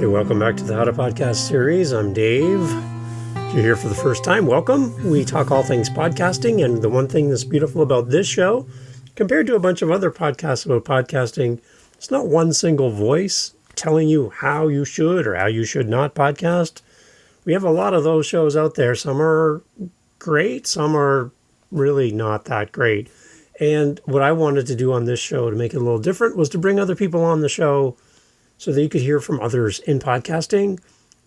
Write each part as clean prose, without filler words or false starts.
Hey, welcome back to the How to Podcast series. I'm Dave. If you're here for the first time, welcome. We talk all things podcasting, and the one thing that's beautiful about this show, compared to a bunch of other podcasts about podcasting, it's not one single voice telling you how you should or how you should not podcast. We have a lot of those shows out there. Some are great, some are really not that great. And what I wanted to do on this show to make it a little different was to bring other people on the show so that you could hear from others in podcasting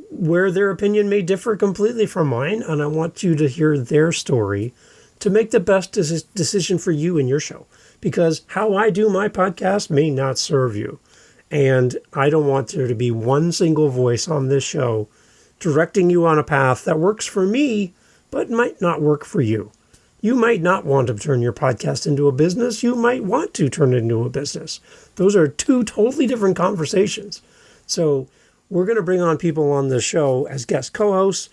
where their opinion may differ completely from mine. And I want you to hear their story to make the best decision for you in your show. Because how I do my podcast may not serve you. And I don't want there to be one single voice on this show directing you on a path that works for me, but might not work for you. You might not want to turn your podcast into a business. You might want to turn it into a business. Those are two totally different conversations. So we're going to bring on people on the show as guest co-hosts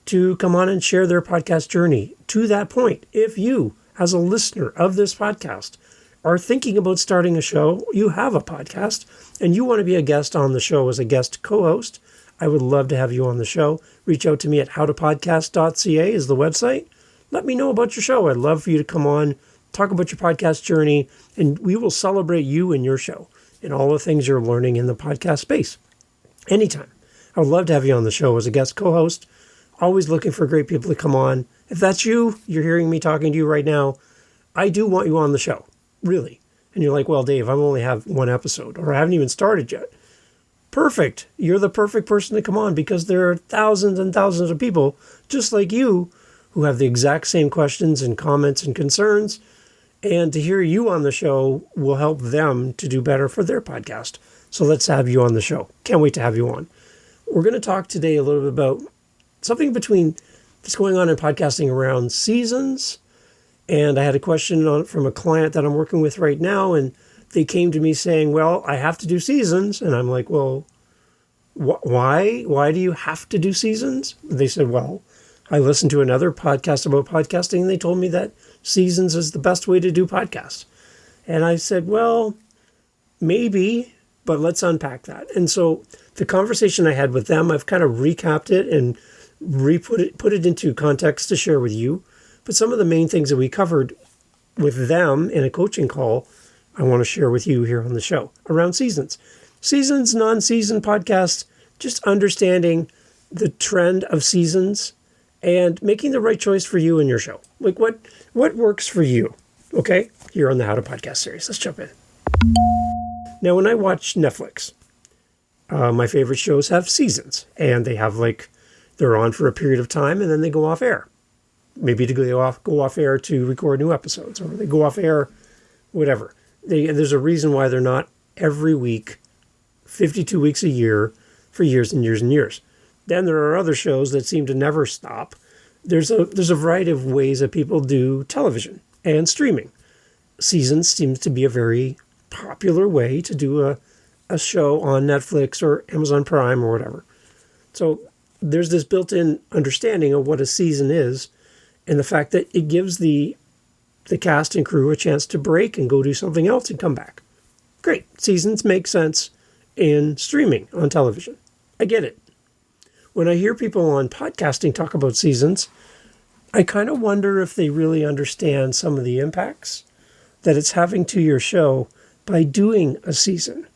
to come on and share their podcast journey. To that point, if you, as a listener of this podcast, are thinking about starting a show, you have a podcast, and you want to be a guest on the show as a guest co-host, I would love to have you on the show. Reach out to me at howtopodcast.ca is the website. Let me know about your show. I'd love for you to come on, talk about your podcast journey, and we will celebrate you and your show and all the things you're learning in the podcast space. Anytime. I would love to have you on the show as a guest co-host. Always looking for great people to come on. If that's you, you're hearing me talking to you right now, I do want you on the show, really. And you're like, well, Dave, I only have one episode, or I haven't even started yet. Perfect. You're the perfect person to come on because there are thousands and thousands of people just like you who have the exact same questions and comments and concerns. And to hear you on the show will help them to do better for their podcast. So let's have you on the show. Can't wait to have you on. We're going to talk today a little bit about something between that's going on in podcasting around seasons. And I had a question on it from a client that I'm working with right now. And they came to me saying, well, I have to do seasons. And I'm like, well, why? Why do you have to do seasons? They said, well, I listened to another podcast about podcasting, and they told me that seasons is the best way to do podcasts. And I said, well, maybe, but let's unpack that. And so the conversation I had with them, I've kind of recapped it and put it into context to share with you. But some of the main things that we covered with them in a coaching call, I want to share with you here on the show around seasons. Seasons, non-season podcasts, just understanding the trend of seasons and making the right choice for you and your show. Like what works for you, okay? Here on the How to Podcast series. Let's jump in. Now, when I watch Netflix, my favorite shows have seasons. And they have they're on for a period of time and then they go off air. Maybe to go off air to record new episodes, or they go off air, whatever. There's a reason why they're not every week, 52 weeks a year, for years and years and years. Then there are other shows that seem to never stop. There's a variety of ways that people do television and streaming. Seasons seems to be a very popular way to do a show on Netflix or Amazon Prime or whatever. So there's this built-in understanding of what a season is and the fact that it gives the cast and crew a chance to break and go do something else and come back. Great. Seasons make sense in streaming on television. I get it. When I hear people on podcasting talk about seasons, I kind of wonder if they really understand some of the impacts that it's having to your show by doing a season.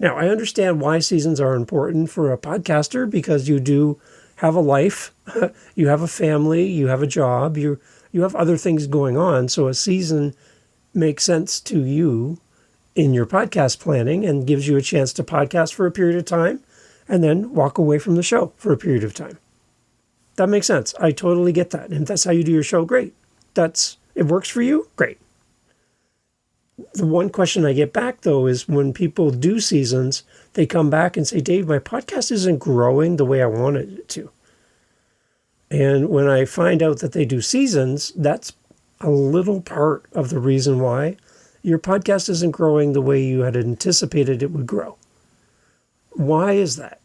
Now, I understand why seasons are important for a podcaster because you do have a life, you have a family, you have a job, you have other things going on. So a season makes sense to you in your podcast planning and gives you a chance to podcast for a period of time and then walk away from the show for a period of time. That makes sense. I totally get that. And if that's how you do your show, great. It works for you, great. The one question I get back, though, is when people do seasons, they come back and say, Dave, my podcast isn't growing the way I wanted it to. And when I find out that they do seasons, that's a little part of the reason why your podcast isn't growing the way you had anticipated it would grow. Why is that?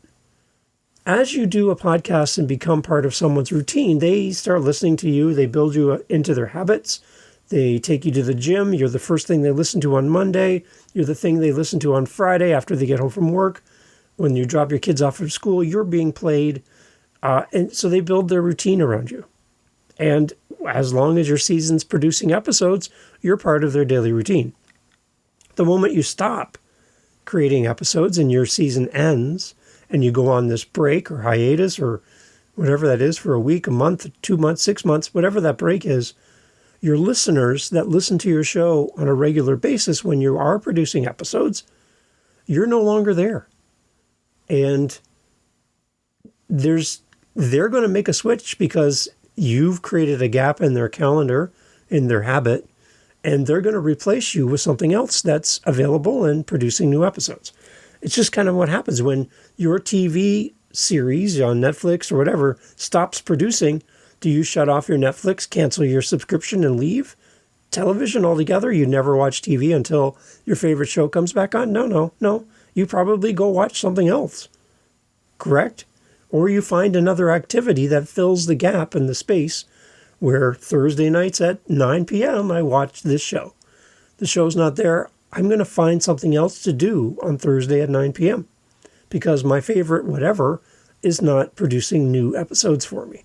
As you do a podcast and become part of someone's routine, they start listening to you. They build you into their habits. They take you to the gym. You're the first thing they listen to on Monday. You're the thing they listen to on Friday after they get home from work. When you drop your kids off at school, you're being played. And so they build their routine around you. And as long as your season's producing episodes, you're part of their daily routine. The moment you stop creating episodes and your season ends and you go on this break or hiatus or whatever that is for a week, a month, 2 months, 6 months, whatever that break is, your listeners that listen to your show on a regular basis when you are producing episodes, you're no longer there. And they're going to make a switch because you've created a gap in their calendar, in their habit, and they're going to replace you with something else that's available and producing new episodes. It's just kind of what happens when your TV series on Netflix or whatever stops producing. Do you shut off your Netflix, cancel your subscription, and leave television altogether? You never watch TV until your favorite show comes back on? No. You probably go watch something else, correct? Or you find another activity that fills the gap in the space where Thursday nights at 9 p.m. I watch this show. The show's not there. I'm going to find something else to do on Thursday at 9 p.m. because my favorite whatever is not producing new episodes for me.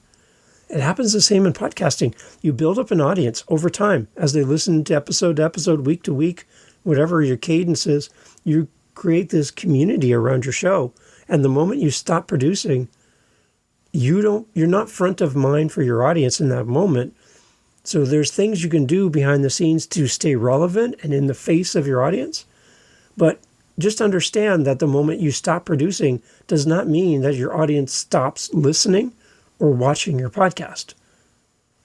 It happens the same in podcasting. You build up an audience over time as they listen to episode, week to week, whatever your cadence is. You create this community around your show. And the moment you stop producing, you're not front of mind for your audience in that moment. So there's things you can do behind the scenes to stay relevant and in the face of your audience. But just understand that the moment you stop producing does not mean that your audience stops listening or watching your podcast.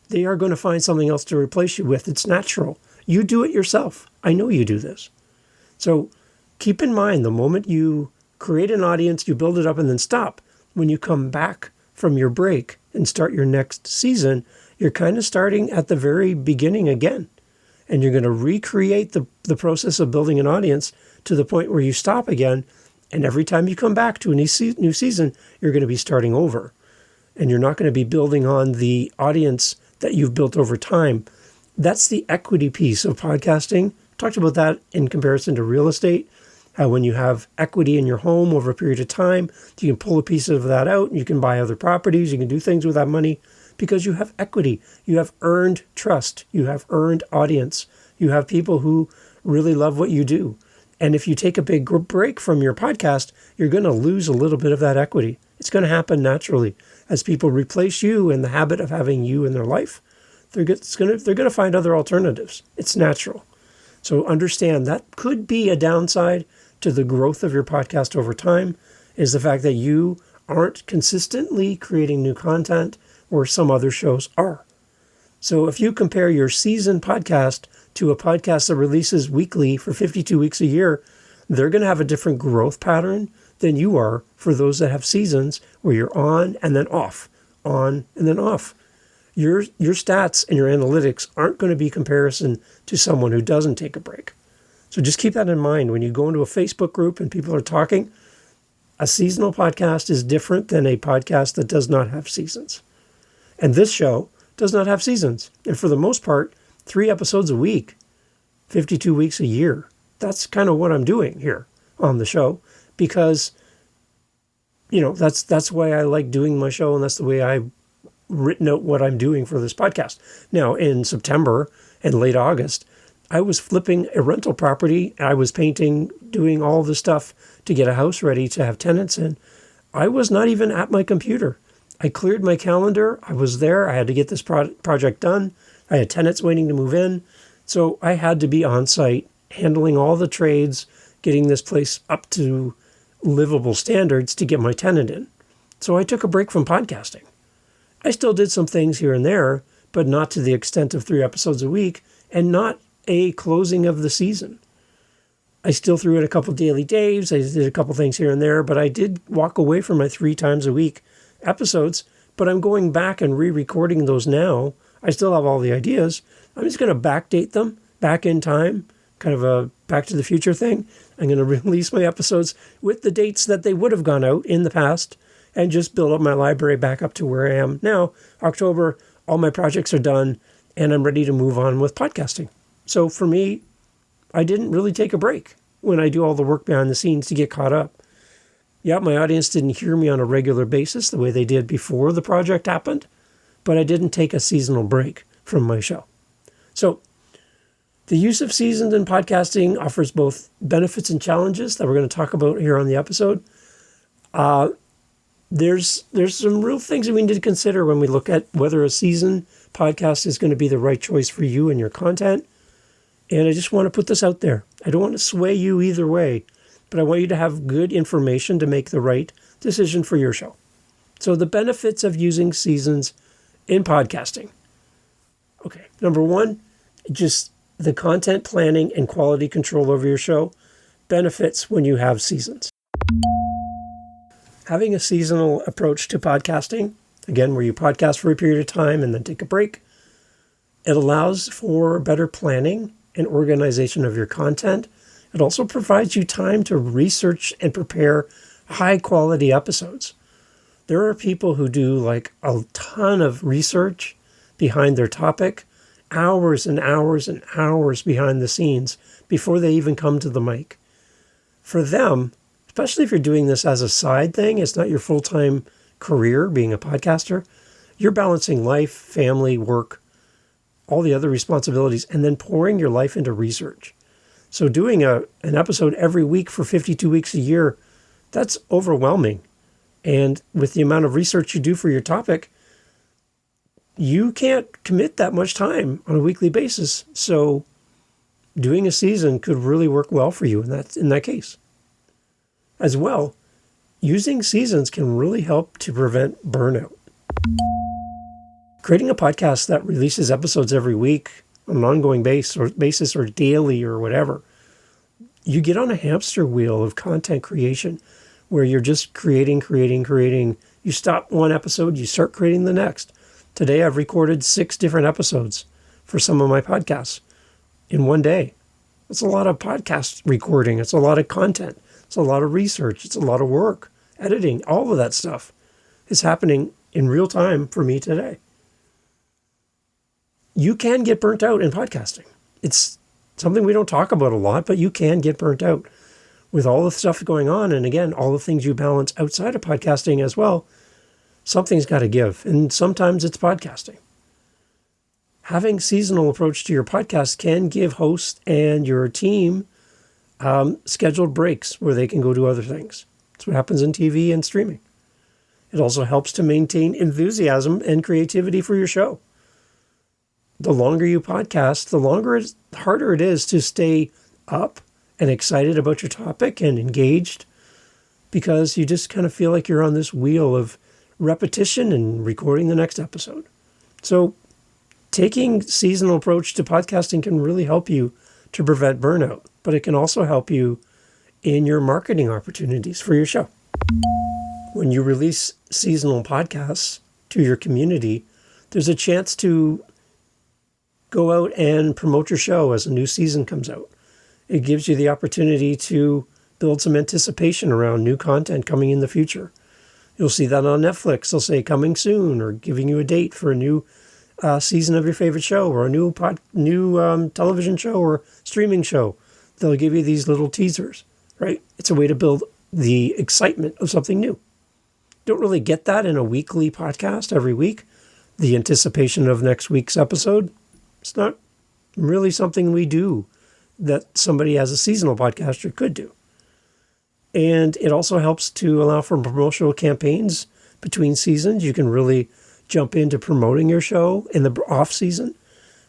They are going to find something else to replace you with. It's natural. You do it yourself. I know you do this. So keep in mind, the moment you create an audience, you build it up and then stop. When you come back from your break and start your next season, you're kind of starting at the very beginning again. And you're going to recreate the process of building an audience to the point where you stop again. And every time you come back to a new season, you're going to be starting over. And you're not going to be building on the audience that you've built over time. That's the equity piece of podcasting. Talked about that in comparison to real estate. How when you have equity in your home over a period of time, you can pull a piece of that out and you can buy other properties. You can do things with that money because you have equity. You have earned trust. You have earned audience. You have people who really love what you do. And if you take a big break from your podcast, you're going to lose a little bit of that equity. It's going to happen naturally as people replace you in the habit of having you in their life. They're going to find other alternatives. It's natural. So understand that could be a downside to the growth of your podcast over time, is the fact that you aren't consistently creating new content where some other shows are. So if you compare your season podcast to a podcast that releases weekly for 52 weeks a year, they're going to have a different growth pattern than you are for those that have seasons where you're on and then off, on and then off. Your stats and your analytics aren't going to be comparison to someone who doesn't take a break. So just keep that in mind when you go into a Facebook group and people are talking. A seasonal podcast is different than a podcast that does not have seasons. And this show does not have seasons. And for the most part, 3 episodes a week, 52 weeks a year. That's kind of what I'm doing here on the show because, that's why I like doing my show and that's the way I've written out what I'm doing for this podcast. Now, in September and late August, I was flipping a rental property. I was painting, doing all the stuff to get a house ready to have tenants in. I was not even at my computer. I cleared my calendar. I was there. I had to get this project done. I had tenants waiting to move in. So I had to be on site, handling all the trades, getting this place up to livable standards to get my tenant in. So I took a break from podcasting. I still did some things here and there, but not to the extent of 3 episodes a week and not a closing of the season. I still threw in a couple daily daves. I did a couple things here and there, but I did walk away from my 3 times a week episodes, but I'm going back and re-recording those now. I still have all the ideas. I'm just going to backdate them back in time, kind of a Back to the Future thing. I'm going to release my episodes with the dates that they would have gone out in the past and just build up my library back up to where I am now. October, all my projects are done and I'm ready to move on with podcasting. So for me, I didn't really take a break when I do all the work behind the scenes to get caught up. Yeah, my audience didn't hear me on a regular basis the way they did before the project happened, but I didn't take a seasonal break from my show. So the use of seasons in podcasting offers both benefits and challenges that we're going to talk about here on the episode. There's some real things that we need to consider when we look at whether a season podcast is going to be the right choice for you and your content. And I just want to put this out there. I don't want to sway you either way, but I want you to have good information to make the right decision for your show. So the benefits of using seasons in podcasting. Okay, number one, just the content planning and quality control over your show benefits when you have seasons. Having a seasonal approach to podcasting, again, where you podcast for a period of time and then take a break, it allows for better planning and organization of your content. It also provides you time to research and prepare high-quality episodes. There are people who do like a ton of research behind their topic, hours and hours and hours behind the scenes before they even come to the mic. For them, especially if you're doing this as a side thing, it's not your full-time career being a podcaster, you're balancing life, family, work, all the other responsibilities, and then pouring your life into research. So doing an episode every week for 52 weeks a year, that's overwhelming. And with the amount of research you do for your topic, you can't commit that much time on a weekly basis. So doing a season could really work well for you in that case. As well, using seasons can really help to prevent burnout. Creating a podcast that releases episodes every week on an ongoing basis or daily or whatever, you get on a hamster wheel of content creation where you're just creating. You stop one episode, you start creating the next. Today I've recorded 6 different episodes for some of my podcasts in one day. It's a lot of podcast recording. It's a lot of content. It's a lot of research. It's a lot of work, editing, all of that stuff is happening in real time for me today. You can get burnt out in podcasting. It's something we don't talk about a lot, but you can get burnt out with all the stuff going on. And again, all the things you balance outside of podcasting as well. Something's got to give. And sometimes it's podcasting. Having seasonal approach to your podcast can give hosts and your team scheduled breaks where they can go do other things. That's what happens in TV and streaming. It also helps to maintain enthusiasm and creativity for your show. The longer you podcast, the harder it is to stay up and excited about your topic and engaged, because you just kind of feel like you're on this wheel of repetition and recording the next episode. So taking seasonal approach to podcasting can really help you to prevent burnout, but it can also help you in your marketing opportunities for your show. When you release seasonal podcasts to your community, there's a chance to go out and promote your show as a new season comes out. It gives you the opportunity to build some anticipation around new content coming in the future. You'll see that on Netflix. They'll say coming soon, or giving you a date for a new season of your favorite show, or a new television show or streaming show. They'll give you these little teasers, right? It's a way to build the excitement of something new. Don't really get that in a weekly podcast every week. The anticipation of next week's episode, it's not really something we do that somebody as a seasonal podcaster could do. And it also helps to allow for promotional campaigns between seasons. You can really jump into promoting your show in the off season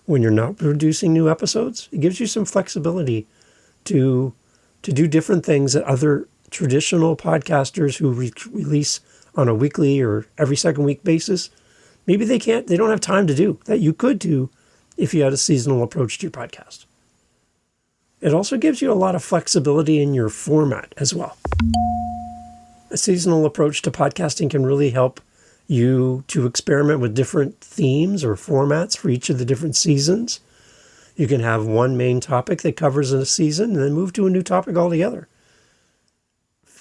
when you're not producing new episodes. It gives you some flexibility to do different things that other traditional podcasters who release on a weekly or every second week basis, maybe they don't have time to do that you could do if you had a seasonal approach to your podcast. It also gives you a lot of flexibility in your format as well. A seasonal approach to podcasting can really help you to experiment with different themes or formats for each of the different seasons. You can have one main topic that covers a season and then move to a new topic altogether.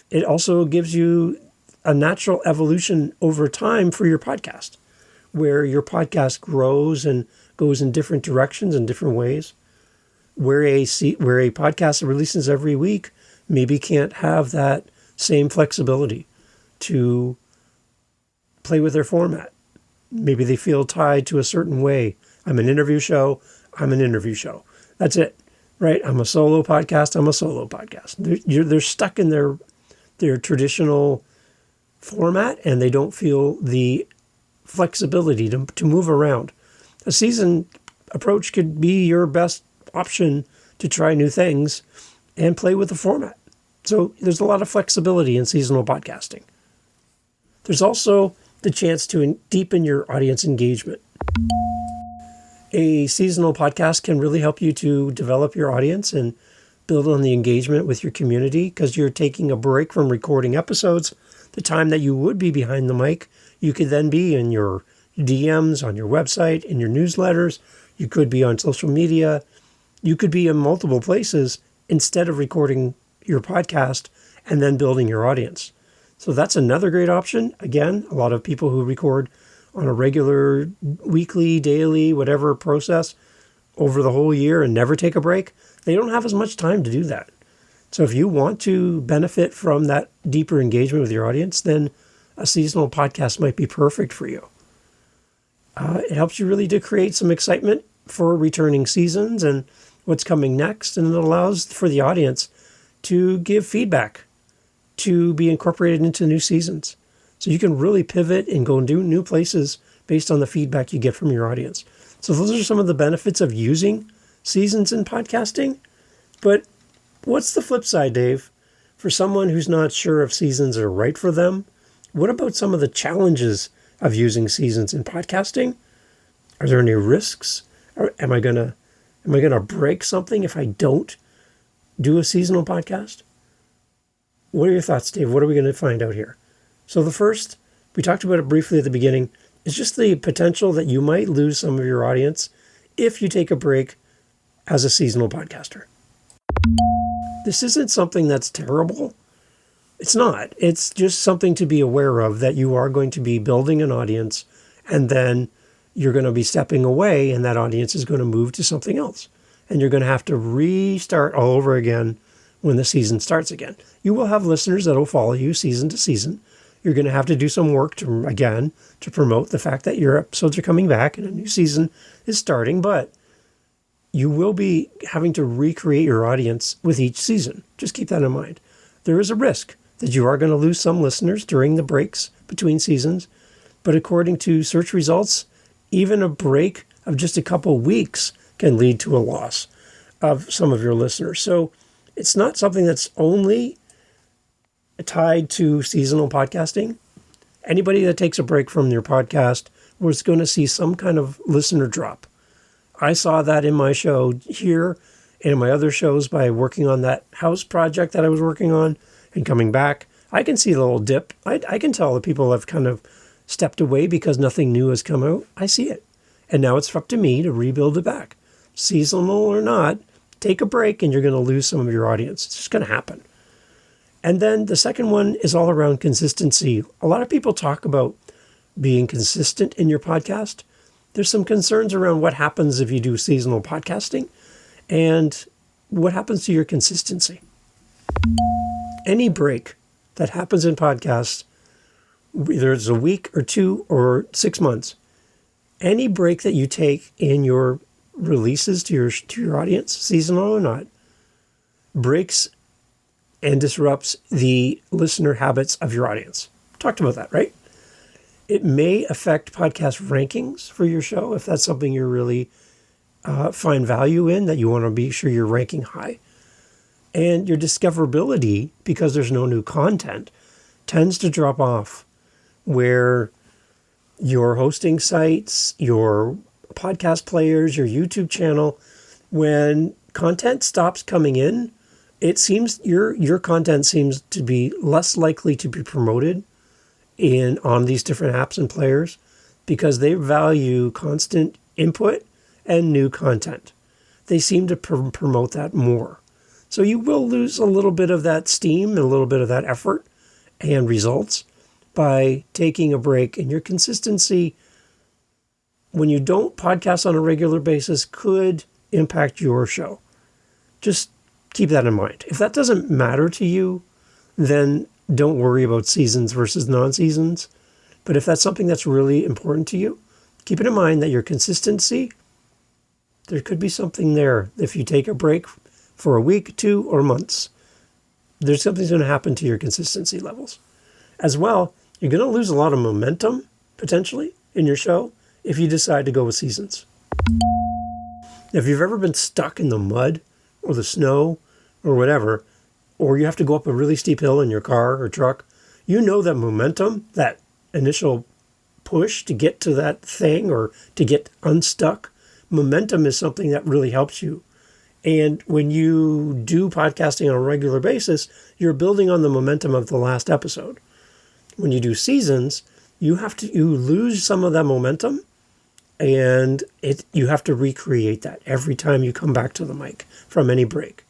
It also gives you a natural evolution over time for your podcast, where your podcast grows and goes in different directions in different ways. Where a podcast that releases every week maybe can't have that same flexibility to play with their format. Maybe they feel tied to a certain way. I'm an interview show. That's it, right? I'm a solo podcast. They're stuck in their traditional format, and they don't feel the flexibility to move around. A season approach could be your best option to try new things and play with the format. So there's a lot of flexibility in seasonal podcasting. There's also the chance to deepen your audience engagement. A seasonal podcast can really help you to develop your audience and build on the engagement with your community because you're taking a break from recording episodes. The time that you would be behind the mic, you could then be in your DMs, on your website, in your newsletters. You could be on social media. You could be in multiple places instead of recording your podcast and then building your audience. So that's another great option. Again, a lot of people who record on a regular weekly, daily, whatever process over the whole year and never take a break, they don't have as much time to do that. So if you want to benefit from that deeper engagement with your audience, then a seasonal podcast might be perfect for you. It helps you really to create some excitement for returning seasons and what's coming next, and it allows for the audience to give feedback to be incorporated into new seasons. So you can really pivot and go and do new places based on the feedback you get from your audience. So those are some of the benefits of using seasons in podcasting. But what's the flip side, Dave? For someone who's not sure if seasons are right for them, what about some of the challenges of using seasons in podcasting? Are there any risks? Or am I gonna break something if I don't do a seasonal podcast? What are your thoughts, Dave? What are we going to find out here? So the first, we talked about it briefly at the beginning, is just the potential that you might lose some of your audience if you take a break as a seasonal podcaster. This isn't something that's terrible. It's not. It's just something to be aware of, that you are going to be building an audience and then you're going to be stepping away and that audience is going to move to something else. And you're going to have to restart all over again when the season starts again. You will have listeners that will follow you season to season. You're going to have to do some work to promote the fact that your episodes are coming back and a new season is starting, but you will be having to recreate your audience with each season. Just keep that in mind. There is a risk that you are going to lose some listeners during the breaks between seasons, but according to search results, even a break of just a couple weeks can lead to a loss of some of your listeners. So it's not something that's only tied to seasonal podcasting. Anybody that takes a break from their podcast was going to see some kind of listener drop. I saw that in my show here and in my other shows by working on that house project that I was working on and coming back. I can see a little dip. I can tell that people have kind of stepped away because nothing new has come out. I see it. And now it's up to me to rebuild it back. Seasonal or not, take a break and you're going to lose some of your audience. It's just going to happen. And then the second one is all around consistency. A lot of people talk about being consistent in your podcast. There's some concerns around what happens if you do seasonal podcasting and what happens to your consistency. Any break that happens in podcasts, whether it's a week or 2 or 6 months, any break that you take in your releases to your audience, seasonal or not, breaks and disrupts the listener habits of your audience. Talked about that, right? It may affect podcast rankings for your show if that's something you really find value in, that you want to be sure you're ranking high. And your discoverability, because there's no new content, tends to drop off, where your hosting sites, your podcast players, your YouTube channel, when content stops coming in, it seems your content seems to be less likely to be promoted on these different apps and players because they value constant input and new content. They seem to promote that more. So you will lose a little bit of that steam and a little bit of that effort and results by taking a break. And your consistency, when you don't podcast on a regular basis, could impact your show. Just keep that in mind. If that doesn't matter to you, then don't worry about seasons versus non-seasons. But if that's something that's really important to you, keep it in mind that your consistency, there could be something there. If you take a break for a week, 2, or months, there's something's going to happen to your consistency levels. As well, you're going to lose a lot of momentum, potentially, in your show if you decide to go with seasons. If you've ever been stuck in the mud or the snow or whatever, or you have to go up a really steep hill in your car or truck, you know that momentum, that initial push to get to that thing or to get unstuck, momentum is something that really helps you. And when you do podcasting on a regular basis, you're building on the momentum of the last episode. When you do seasons, you lose some of that momentum, and you have to recreate that every time you come back to the mic from any break.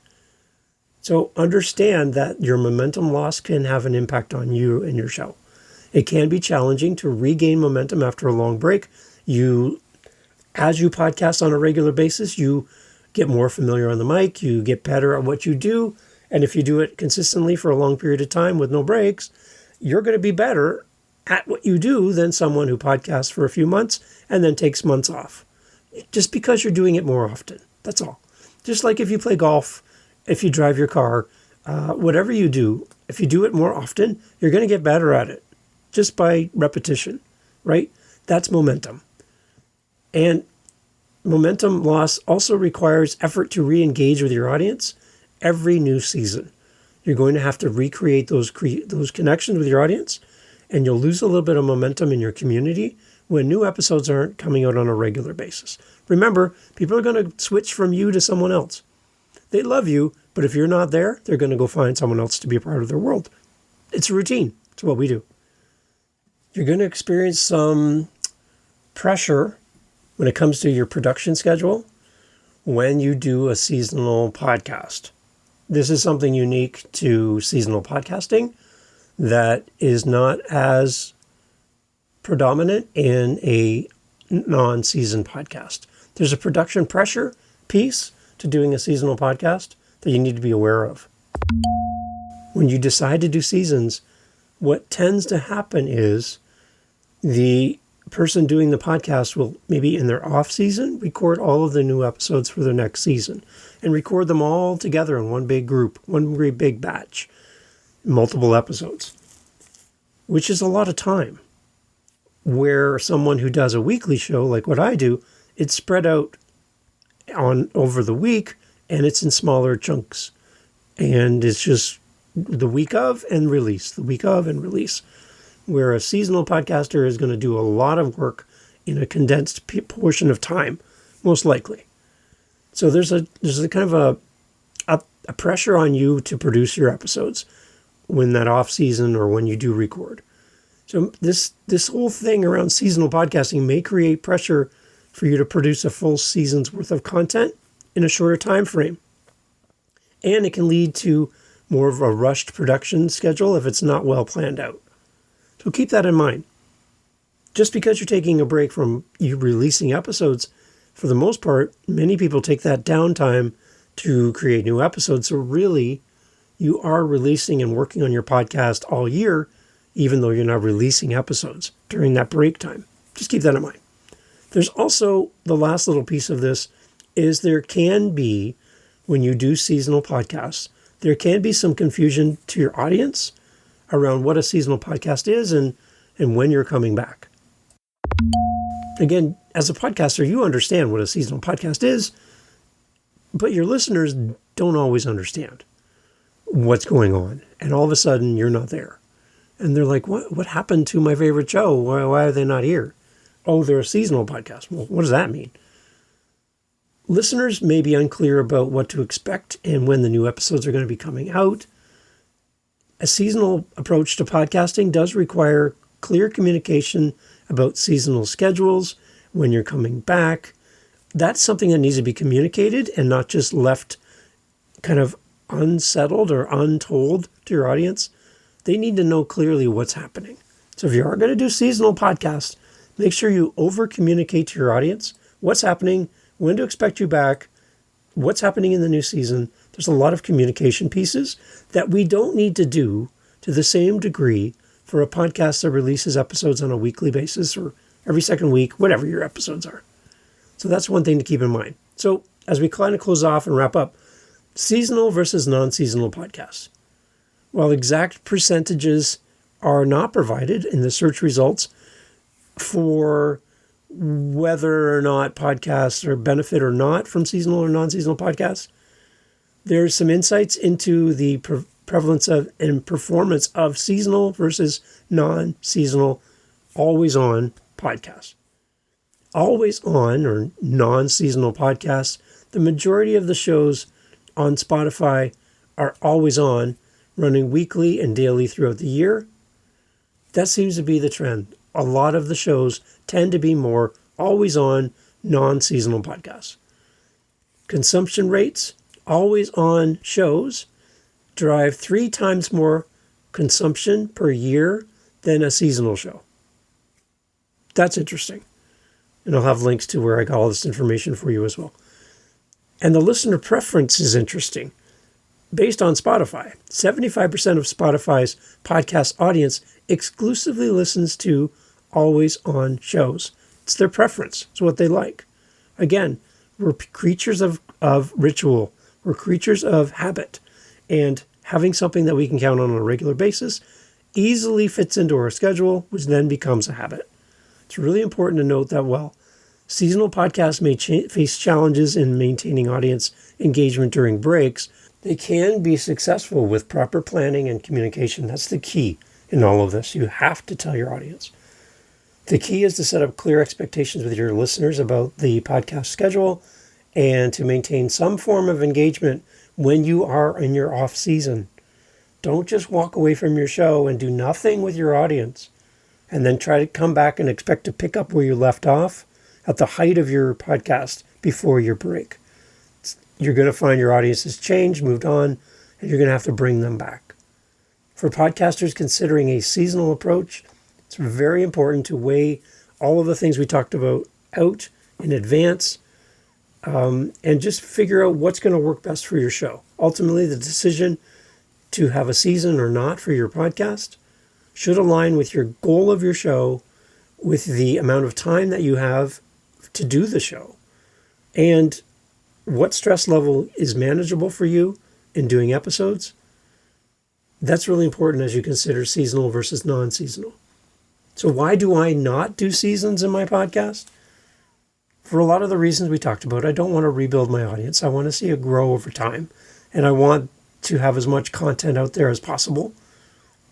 So understand that your momentum loss can have an impact on you and your show. It can be challenging to regain momentum after a long break. As you podcast on a regular basis, you get more familiar on the mic, you get better at what you do, and if you do it consistently for a long period of time with no breaks, you're going to be better at what you do than someone who podcasts for a few months and then takes months off. Just because you're doing it more often. That's all. Just like if you play golf, if you drive your car, whatever you do, if you do it more often, you're going to get better at it just by repetition, right? That's momentum. And momentum loss also requires effort to re-engage with your audience every new season. You're going to have to recreate those connections with your audience, and you'll lose a little bit of momentum in your community when new episodes aren't coming out on a regular basis. Remember, people are going to switch from you to someone else. They love you, but if you're not there, they're going to go find someone else to be a part of their world. It's a routine. It's what we do. You're going to experience some pressure when it comes to your production schedule when you do a seasonal podcast. This is something unique to seasonal podcasting that is not as predominant in a non-season podcast. There's a production pressure piece to doing a seasonal podcast that you need to be aware of. When you decide to do seasons, what tends to happen is the person doing the podcast will maybe in their off season record all of the new episodes for the next season and record them all together in one big group, one great big batch, multiple episodes, which is a lot of time. Where someone who does a weekly show like what I do, it's spread out over the week and it's in smaller chunks, and it's just the week of and release, the week of and release. Where a seasonal podcaster is going to do a lot of work in a condensed portion of time, most likely. So there's a kind of a pressure on you to produce your episodes when that off season or when you do record. So this whole thing around seasonal podcasting may create pressure for you to produce a full season's worth of content in a shorter time frame. And it can lead to more of a rushed production schedule if it's not well planned out. So keep that in mind. Just because you're taking a break from you releasing episodes, for the most part, many people take that downtime to create new episodes. So really, you are releasing and working on your podcast all year, even though you're not releasing episodes during that break time. Just keep that in mind. There's also the last little piece of this is there can be, when you do seasonal podcasts, there can be some confusion to your audience around what a seasonal podcast is and when you're coming back. Again, as a podcaster, you understand what a seasonal podcast is, but your listeners don't always understand what's going on. And all of a sudden, you're not there. And they're like, what happened to my favorite show? Why are they not here? Oh, they're a seasonal podcast. Well, what does that mean? Listeners may be unclear about what to expect and when the new episodes are going to be coming out. A seasonal approach to podcasting does require clear communication about seasonal schedules, when you're coming back. That's something that needs to be communicated and not just left kind of unsettled or untold to your audience. They need to know clearly what's happening. So if you are going to do seasonal podcasts, make sure you over-communicate to your audience what's happening, when to expect you back, what's happening in the new season. There's a lot of communication pieces that we don't need to do to the same degree for a podcast that releases episodes on a weekly basis or every second week, whatever your episodes are. So that's one thing to keep in mind. So as we kind of close off and wrap up, seasonal versus non-seasonal podcasts. While exact percentages are not provided in the search results for whether or not podcasts are benefit or not from seasonal or non-seasonal podcasts, there's some insights into the prevalence of and performance of seasonal versus non-seasonal always-on podcasts. Always-on or non-seasonal podcasts, the majority of the shows on Spotify are always on, running weekly and daily throughout the year. That seems to be the trend. A lot of the shows tend to be more always-on, non-seasonal podcasts. Consumption rates, always-on shows drive 3 times more consumption per year than a seasonal show. That's interesting. And I'll have links to where I got all this information for you as well. And the listener preference is interesting. Based on Spotify, 75% of Spotify's podcast audience exclusively listens to always-on shows. It's their preference. It's what they like. Again, we're creatures of ritual. We're creatures of habit. And having something that we can count on a regular basis easily fits into our schedule, which then becomes a habit. It's really important to note that while seasonal podcasts may face challenges in maintaining audience engagement during breaks, they can be successful with proper planning and communication. That's the key in all of this. You have to tell your audience. The key is to set up clear expectations with your listeners about the podcast schedule and to maintain some form of engagement when you are in your off season. Don't just walk away from your show and do nothing with your audience and then try to come back and expect to pick up where you left off at the height of your podcast before your break. You're going to find your audience has changed, moved on, and you're going to have to bring them back. For podcasters considering a seasonal approach, it's very important to weigh all of the things we talked about out in advance and just figure out what's going to work best for your show. Ultimately, the decision to have a season or not for your podcast should align with your goal of your show, with the amount of time that you have to do the show, and what stress level is manageable for you in doing episodes. That's really important as you consider seasonal versus non-seasonal. So why do I not do seasons in my podcast? For a lot of the reasons we talked about, I don't want to rebuild my audience. I want to see it grow over time, and I want to have as much content out there as possible.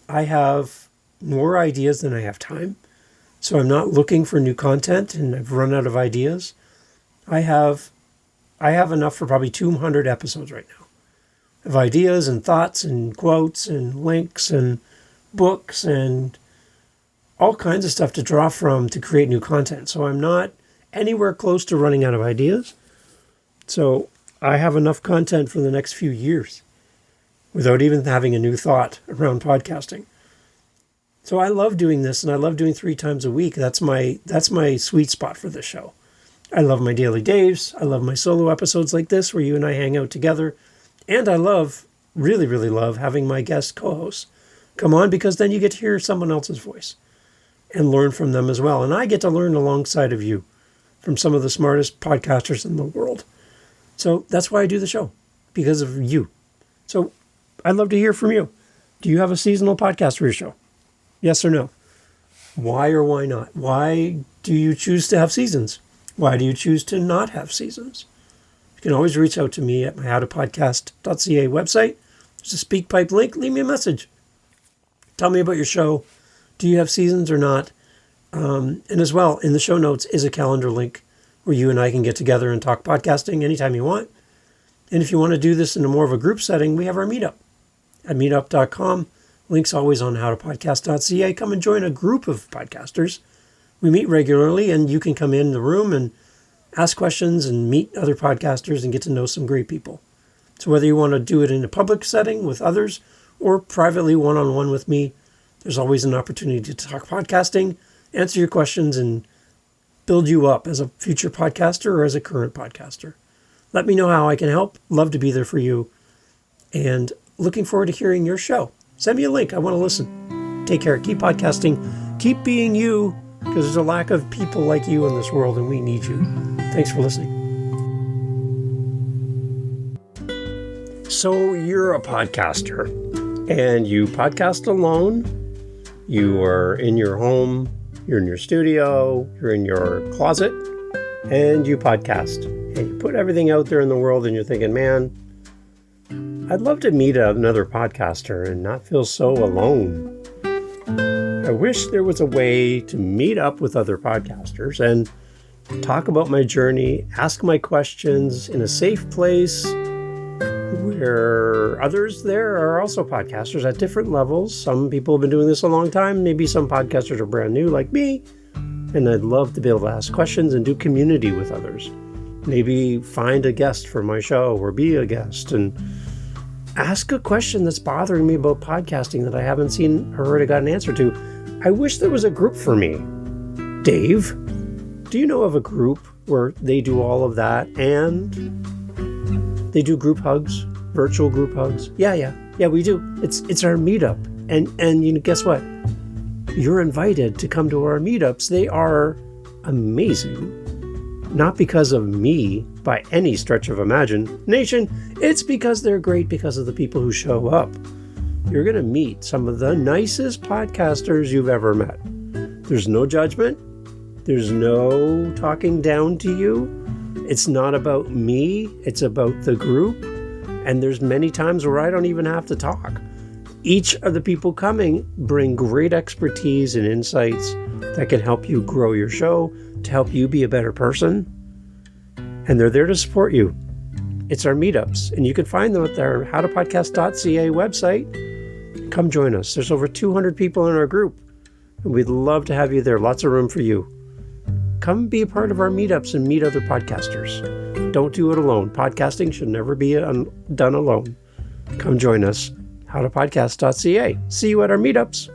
I have more ideas than I have time, so I'm not looking for new content, and I've run out of ideas. I have enough for probably 200 episodes right now of ideas and thoughts and quotes and links and books and all kinds of stuff to draw from to create new content. So I'm not anywhere close to running out of ideas. So I have enough content for the next few years without even having a new thought around podcasting. So I love doing this, and I love doing 3 times a week. That's my sweet spot for this show. I love my Daily Daves. I love my solo episodes like this where you and I hang out together. And I love, really, really love having my guest co-hosts come on, because then you get to hear someone else's voice and learn from them as well. And I get to learn alongside of you from some of the smartest podcasters in the world. So that's why I do the show, because of you. So I'd love to hear from you. Do you have a seasonal podcast for your show? Yes or no? Why or why not? Why do you choose to have seasons? Why do you choose to not have seasons? You can always reach out to me at my howtopodcast.ca website. There's a SpeakPipe link. Leave me a message. Tell me about your show. Do you have seasons or not? And as well, in the show notes is a calendar link where you and I can get together and talk podcasting anytime you want. And if you want to do this in a more of a group setting, we have our meetup at meetup.com. Link's always on howtopodcast.ca. Come and join a group of podcasters. We meet regularly, and you can come in the room and ask questions and meet other podcasters and get to know some great people. So whether you want to do it in a public setting with others or privately one-on-one with me, there's always an opportunity to talk podcasting, answer your questions, and build you up as a future podcaster or as a current podcaster. Let me know how I can help. Love to be there for you. And looking forward to hearing your show. Send me a link. I want to listen. Take care. Keep podcasting. Keep being you, because there's a lack of people like you in this world, and we need you. Thanks for listening. So you're a podcaster, and you podcast alone. You are in your home, you're in your studio, you're in your closet, and you podcast. And you put everything out there in the world, and you're thinking, man, I'd love to meet another podcaster and not feel so alone. I wish there was a way to meet up with other podcasters and talk about my journey, ask my questions in a safe place where others there are also podcasters at different levels. Some people have been doing this a long time. Maybe some podcasters are brand new like me. And I'd love to be able to ask questions and do community with others. Maybe find a guest for my show or be a guest and ask a question that's bothering me about podcasting that I haven't seen or already got an answer to. I wish there was a group for me. Dave, do you know of a group where they do all of that and they do group hugs, virtual group hugs? Yeah, we do. It's our meetup. And you know, guess what? You're invited to come to our meetups. They are amazing. Not because of me by any stretch of imagination. It's because they're great because of the people who show up. You're going to meet some of the nicest podcasters you've ever met. There's no judgment. There's no talking down to you. It's not about me. It's about the group. And there's many times where I don't even have to talk. Each of the people coming bring great expertise and insights that can help you grow your show, to help you be a better person. And they're there to support you. It's our meetups, and you can find them at our howtopodcast.ca website. Come join us. There's over 200 people in our group, and we'd love to have you there. Lots of room for you. Come be a part of our meetups and meet other podcasters. Don't do it alone. Podcasting should never be done alone. Come join us. howtopodcast.ca. See you at our meetups.